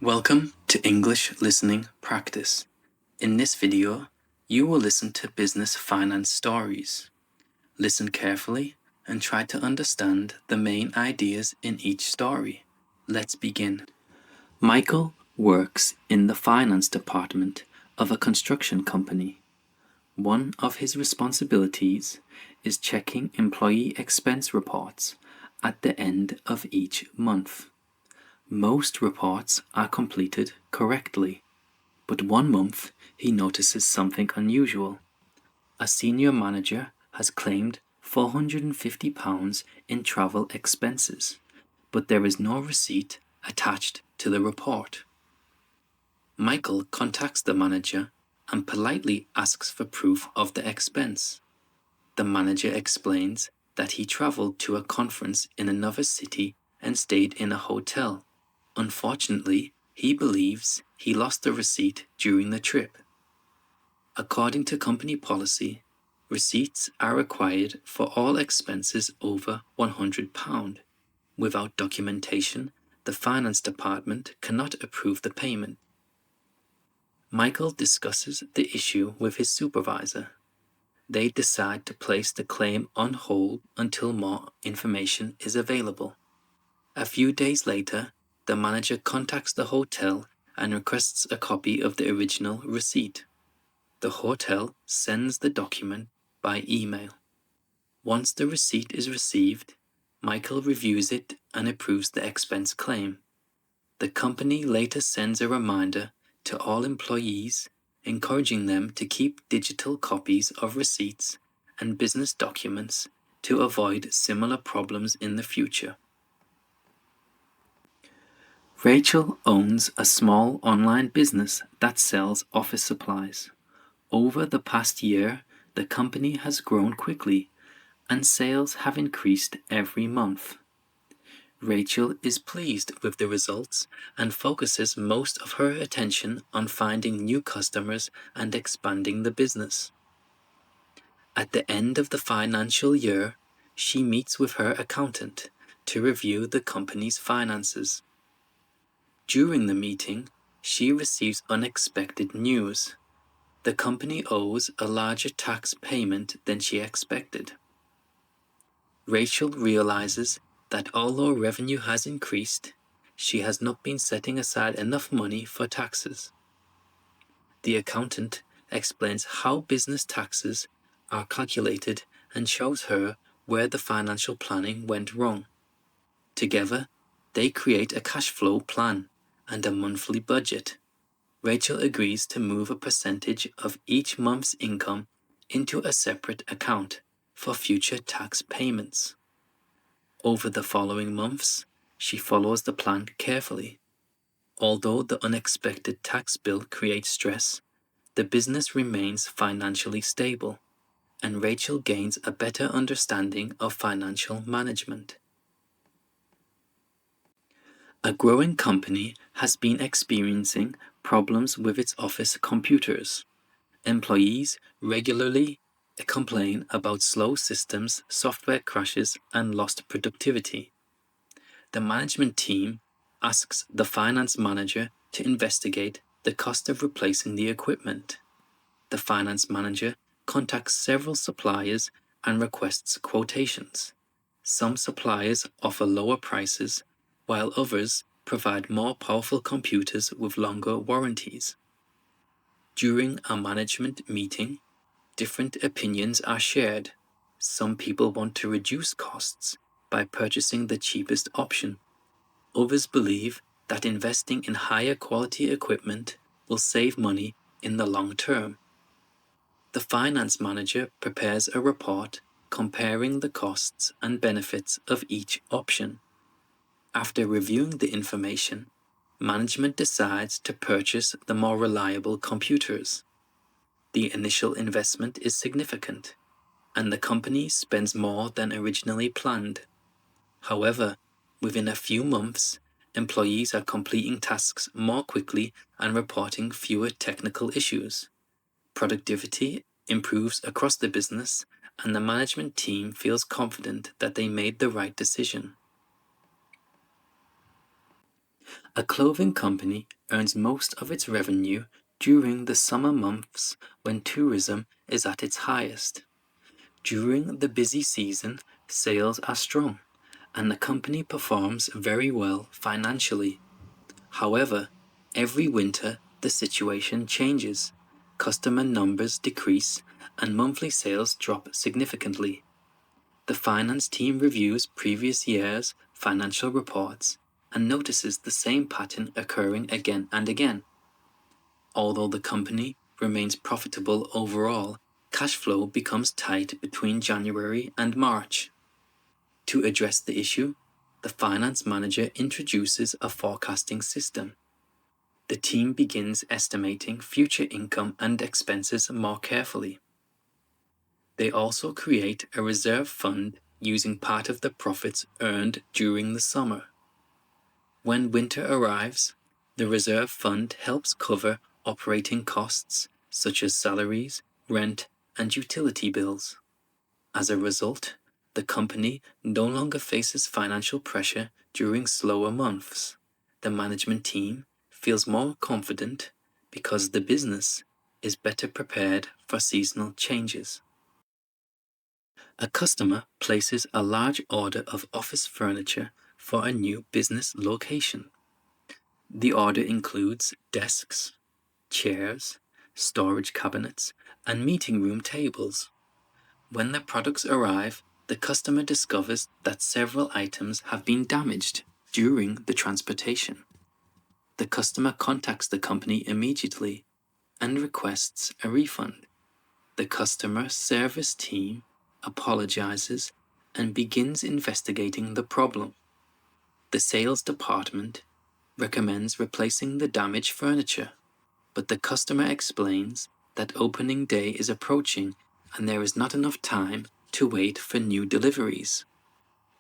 Welcome to English Listening Practice. In this video, you will listen to business finance stories. Listen carefully and try to understand the main ideas in each story. Let's begin. Michael works in the finance department of a construction company. One of his responsibilities is checking employee expense reports at the end of each month. Most reports are completed correctly, but one month he notices something unusual. A senior manager has claimed £450 in travel expenses, but there is no receipt attached to the report. Michael contacts the manager and politely asks for proof of the expense. The manager explains that he traveled to a conference in another city and stayed in a hotel. Unfortunately, he believes he lost the receipt during the trip. According to company policy, receipts are required for all expenses over £100. Without documentation, the finance department cannot approve the payment. Michael discusses the issue with his supervisor. They decide to place the claim on hold until more information is available. A few days later, the manager contacts the hotel and requests a copy of the original receipt. The hotel sends the document by email. Once the receipt is received, Michael reviews it and approves the expense claim. The company later sends a reminder to all employees, encouraging them to keep digital copies of receipts and business documents to avoid similar problems in the future. Rachel owns a small online business that sells office supplies. Over the past year, the company has grown quickly, and sales have increased every month. Rachel is pleased with the results and focuses most of her attention on finding new customers and expanding the business. At the end of the financial year, she meets with her accountant to review the company's finances. During the meeting, she receives unexpected news. The company owes a larger tax payment than she expected. Rachel realizes that although revenue has increased, she has not been setting aside enough money for taxes. The accountant explains how business taxes are calculated and shows her where the financial planning went wrong. Together, they create a cash flow plan and a monthly budget. Rachel agrees to move a percentage of each month's income into a separate account for future tax payments. Over the following months, she follows the plan carefully. Although the unexpected tax bill creates stress, the business remains financially stable, and Rachel gains a better understanding of financial management. A growing company has been experiencing problems with its office computers. Employees regularly complain about slow systems, software crashes, and lost productivity. The management team asks the finance manager to investigate the cost of replacing the equipment. The finance manager contacts several suppliers and requests quotations. Some suppliers offer lower prices, while others provide more powerful computers with longer warranties. During a management meeting, different opinions are shared. Some people want to reduce costs by purchasing the cheapest option. Others believe that investing in higher quality equipment will save money in the long term. The finance manager prepares a report comparing the costs and benefits of each option. After reviewing the information, management decides to purchase the more reliable computers. The initial investment is significant, and the company spends more than originally planned. However, within a few months, employees are completing tasks more quickly and reporting fewer technical issues. Productivity improves across the business, and the management team feels confident that they made the right decision. A clothing company earns most of its revenue during the summer months when tourism is at its highest. During the busy season, sales are strong, and the company performs very well financially. However, every winter the situation changes. Customer numbers decrease, and monthly sales drop significantly. The finance team reviews previous years' financial reports and notices the same pattern occurring again and again. Although the company remains profitable overall, cash flow becomes tight between January and March. To address the issue, the finance manager introduces a forecasting system. The team begins estimating future income and expenses more carefully. They also create a reserve fund using part of the profits earned during the summer. When winter arrives, the reserve fund helps cover operating costs such as salaries, rent, and utility bills. As a result, the company no longer faces financial pressure during slower months. The management team feels more confident because the business is better prepared for seasonal changes. A customer places a large order of office furniture for a new business location. The order includes desks, chairs, storage cabinets, and meeting room tables. When the products arrive, the customer discovers that several items have been damaged during the transportation. The customer contacts the company immediately and requests a refund. The customer service team apologizes and begins investigating the problem. The sales department recommends replacing the damaged furniture, but the customer explains that opening day is approaching and there is not enough time to wait for new deliveries.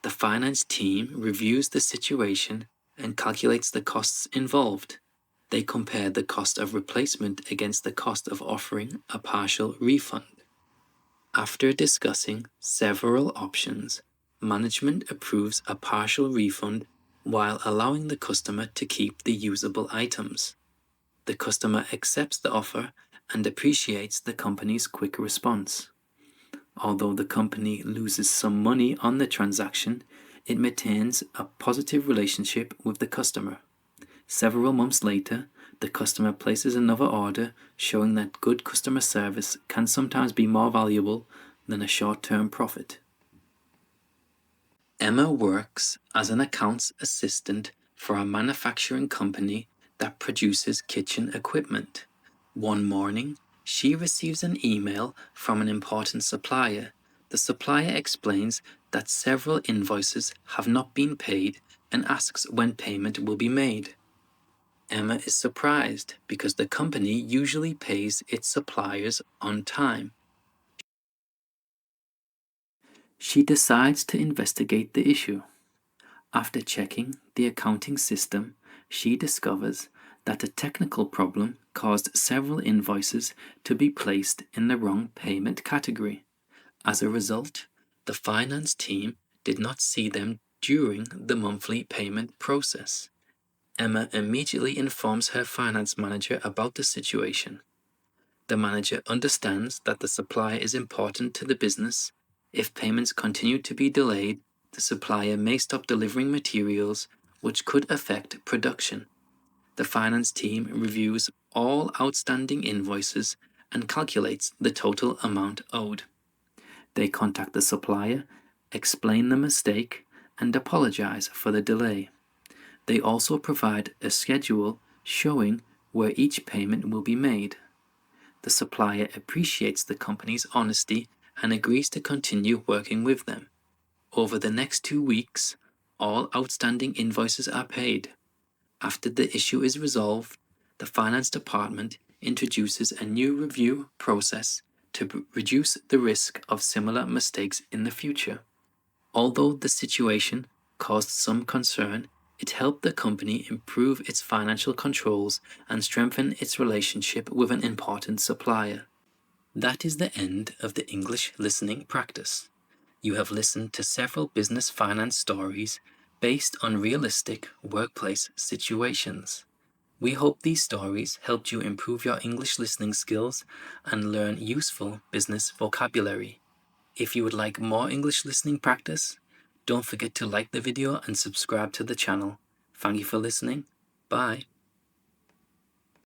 The finance team reviews the situation and calculates the costs involved. They compare the cost of replacement against the cost of offering a partial refund. After discussing several options, management approves a partial refund while allowing the customer to keep the usable items. The customer accepts the offer and appreciates the company's quick response. Although the company loses some money on the transaction, it maintains a positive relationship with the customer. Several months later, the customer places another order, showing that good customer service can sometimes be more valuable than a short-term profit. Emma works as an accounts assistant for a manufacturing company that produces kitchen equipment. One morning, she receives an email from an important supplier. The supplier explains that several invoices have not been paid and asks when payment will be made. Emma is surprised because the company usually pays its suppliers on time. She decides to investigate the issue. After checking the accounting system, she discovers that a technical problem caused several invoices to be placed in the wrong payment category. As a result, the finance team did not see them during the monthly payment process. Emma immediately informs her finance manager about the situation. The manager understands that the supplier is important to the business. If payments continue to be delayed, the supplier may stop delivering materials, which could affect production. The finance team reviews all outstanding invoices and calculates the total amount owed. They contact the supplier, explain the mistake, and apologize for the delay. They also provide a schedule showing where each payment will be made. The supplier appreciates the company's honesty and agrees to continue working with them. Over the next 2 weeks, all outstanding invoices are paid. After the issue is resolved, the finance department introduces a new review process to reduce the risk of similar mistakes in the future. Although the situation caused some concern, it helped the company improve its financial controls and strengthen its relationship with an important supplier. That is the end of the English listening practice. You have listened to several business finance stories based on realistic workplace situations. We hope these stories helped you improve your English listening skills and learn useful business vocabulary. If you would like more English listening practice, don't forget to like the video and subscribe to the channel. Thank you for listening. Bye.